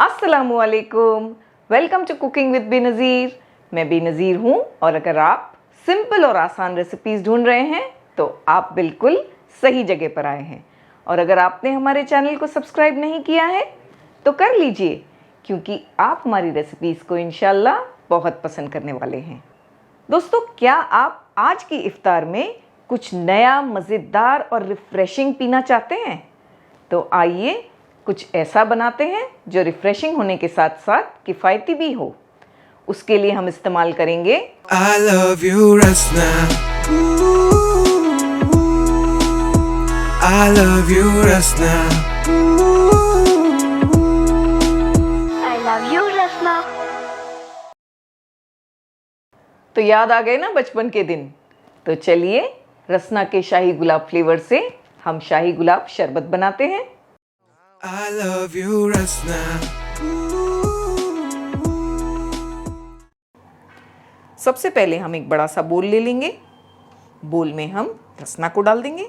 अस्सलामुअलैकुम, welcome to cooking with Benazir. मैं बेनज़ीर हूँ और अगर आप सिंपल और आसान रेसिपीज़ ढूंढ रहे हैं तो आप बिल्कुल सही जगह पर आए हैं। और अगर आपने हमारे चैनल को सब्सक्राइब नहीं किया है तो कर लीजिए, क्योंकि आप हमारी रेसिपीज़ को इंशाल्लाह बहुत पसंद करने वाले हैं। दोस्तों, क्या आप आज की इफ्तार में कुछ नया, मज़ेदार और रिफ़्रेशिंग पीना चाहते हैं? तो आइए कुछ ऐसा बनाते हैं जो रिफ्रेशिंग होने के साथ साथ किफ़ायती भी हो। उसके लिए हम इस्तेमाल करेंगे I love you, Rasna. I love you, Rasna. I love you, Rasna. तो याद आ गए ना बचपन के दिन। तो चलिए रसना के शाही गुलाब फ्लेवर से हम शाही गुलाब शरबत बनाते हैं। I love you, Rasna. सबसे पहले हम एक बड़ा सा बोल ले लेंगे। बोल में हम रसना को डाल देंगे।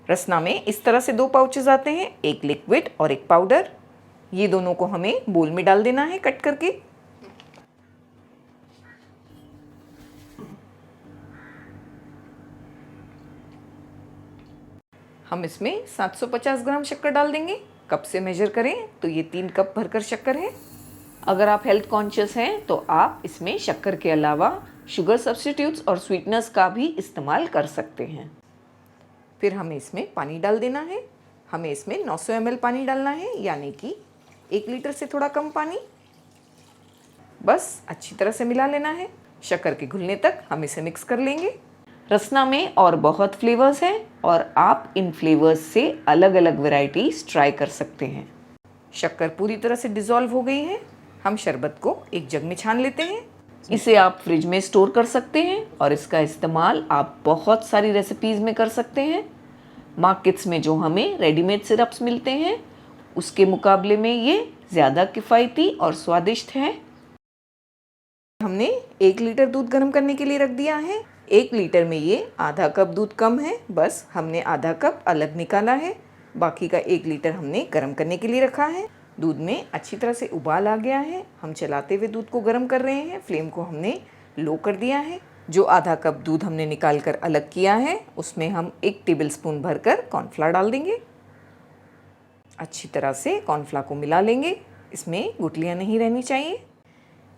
रसना में इस तरह से 2 पाउचेस आते हैं, एक लिक्विड और एक पाउडर। ये दोनों को हमें बोल में डाल देना है कट करके। हम इसमें 750 ग्राम शक्कर डाल देंगे। कप से मेजर करें तो ये 3 कप भरकर शक्कर है। अगर आप हेल्थ कॉन्शियस हैं तो आप इसमें शक्कर के अलावा शुगर सब्स्टिट्यूट्स और स्वीटनर्स का भी इस्तेमाल कर सकते हैं। फिर हमें इसमें पानी डाल देना है। हमें इसमें 900 ml पानी डालना है, यानी कि 1 लीटर से थोड़ा कम पानी। बस अच्छी तरह से मिला लेना है। शक्कर के घुलने तक हम इसे मिक्स कर लेंगे। रसना में और बहुत फ्लेवर्स हैं और आप इन फ्लेवर्स से अलग अलग वैरायटीज ट्राई कर सकते हैं। शक्कर पूरी तरह से डिज़ोल्व हो गई है। हम शरबत को एक जग में छान लेते हैं। इसे आप फ्रिज में स्टोर कर सकते हैं और इसका इस्तेमाल आप बहुत सारी रेसिपीज़ में कर सकते हैं। मार्केट्स में जो हमें रेडीमेड सिरप्स मिलते हैं उसके मुकाबले में ये ज़्यादा किफ़ायती और स्वादिष्ट है। हमने 1 लीटर दूध गर्म करने के लिए रख दिया है। 1 लीटर में ये आधा कप दूध कम है, बस हमने आधा कप अलग निकाला है। बाकी का 1 लीटर हमने गर्म करने के लिए रखा है। दूध में अच्छी तरह से उबाल आ गया है। हम चलाते हुए दूध को गर्म कर रहे हैं। फ्लेम को हमने लो कर दिया है। जो आधा कप दूध हमने निकाल कर अलग किया है उसमें हम 1 टेबलस्पून भरकर कॉर्नफ्लावर डाल देंगे। अच्छी तरह से कॉर्नफ्लावर को मिला लेंगे। इसमें गुठलियाँ नहीं रहनी चाहिए।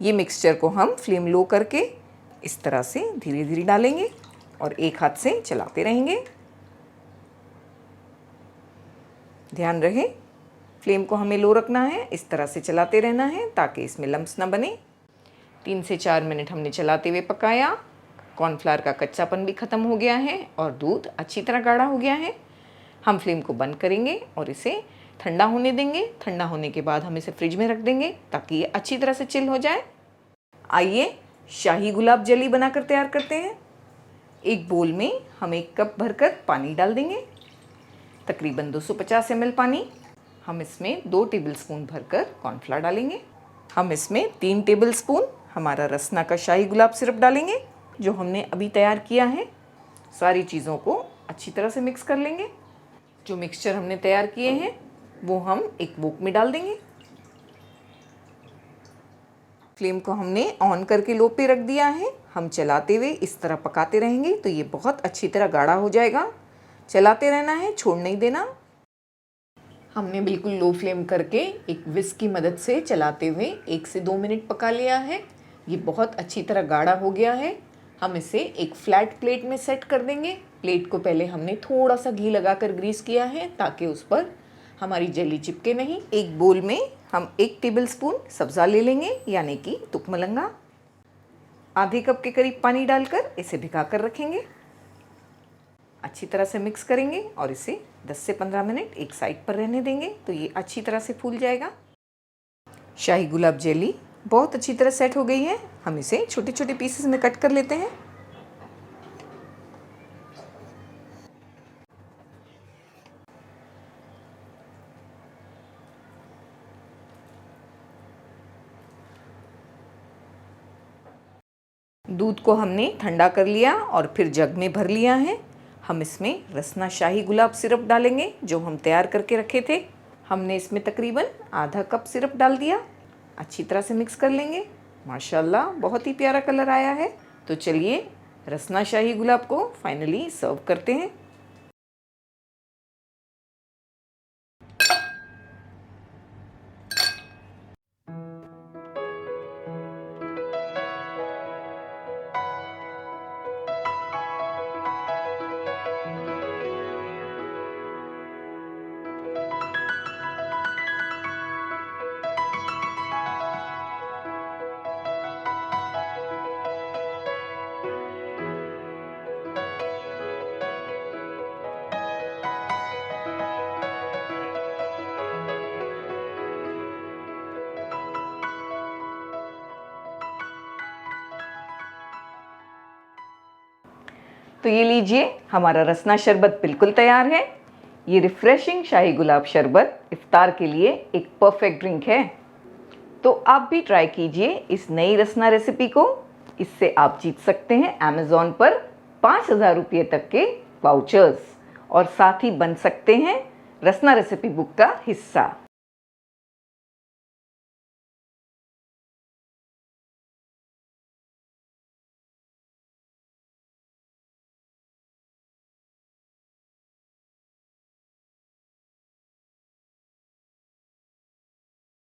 ये मिक्सचर को हम फ्लेम लो करके इस तरह से धीरे धीरे डालेंगे और एक हाथ से चलाते रहेंगे। ध्यान रहे फ्लेम को हमें लो रखना है। इस तरह से चलाते रहना है ताकि इसमें लम्प्स ना बने। 3 से 4 मिनट हमने चलाते हुए पकाया। कॉर्नफ्लावर का कच्चापन भी ख़त्म हो गया है और दूध अच्छी तरह गाढ़ा हो गया है। हम फ्लेम को बंद करेंगे और इसे ठंडा होने देंगे। ठंडा होने के बाद हम इसे फ्रिज में रख देंगे ताकि ये अच्छी तरह से चिल हो जाए। आइए शाही गुलाब जली बनाकर तैयार करते हैं। एक बोल में हम 1 कप भरकर पानी डाल देंगे, तकरीबन 250 ml पानी। हम इसमें 2 टेबलस्पून भरकर कॉर्नफ्लावर डालेंगे। हम इसमें 3 टेबलस्पून हमारा रसना का शाही गुलाब सिरप डालेंगे जो हमने अभी तैयार किया है। सारी चीज़ों को अच्छी तरह से मिक्स कर लेंगे। जो मिक्सचर हमने तैयार किए हैं वो हम एक वोक में डाल देंगे। फ्लेम को हमने ऑन करके लो पे रख दिया है। हम चलाते हुए इस तरह पकाते रहेंगे तो ये बहुत अच्छी तरह गाढ़ा हो जाएगा। चलाते रहना है, छोड़ नहीं देना। हमने बिल्कुल लो फ्लेम करके एक विस्क की मदद से चलाते हुए 1 से 2 मिनट पका लिया है। ये बहुत अच्छी तरह गाढ़ा हो गया है। हम इसे एक फ्लैट प्लेट में सेट कर देंगे। प्लेट को पहले हमने थोड़ा सा घी लगाकर ग्रीस किया है ताकि उस पर हमारी जेली चिपके नहीं। एक बोल में हम 1 टेबलस्पून सब्ज़ा ले लेंगे, यानी कि तुकमलंगा। आधे कप के करीब पानी डालकर इसे भिगा कर रखेंगे। अच्छी तरह से मिक्स करेंगे और इसे 10 से 15 मिनट एक साइड पर रहने देंगे तो ये अच्छी तरह से फूल जाएगा। शाही गुलाब जेली बहुत अच्छी तरह सेट हो गई है। हम इसे छोटे छोटे पीसेस में कट कर लेते हैं। दूध को हमने ठंडा कर लिया और फिर जग में भर लिया है। हम इसमें रसना शाही गुलाब सिरप डालेंगे जो हम तैयार करके रखे थे। हमने इसमें तकरीबन आधा कप सिरप डाल दिया। अच्छी तरह से मिक्स कर लेंगे। माशाल्लाह बहुत ही प्यारा कलर आया है। तो चलिए रसना शाही गुलाब को फाइनली सर्व करते हैं। तो ये लीजिए, हमारा रसना शरबत बिल्कुल तैयार है। ये रिफ्रेशिंग शाही गुलाब शरबत इफ्तार के लिए एक परफेक्ट ड्रिंक है। तो आप भी ट्राई कीजिए इस नई रसना रेसिपी को। इससे आप जीत सकते हैं अमेज़ॉन पर 5,000 रुपये तक के वाउचर्स और साथ ही बन सकते हैं रसना रेसिपी बुक का हिस्सा।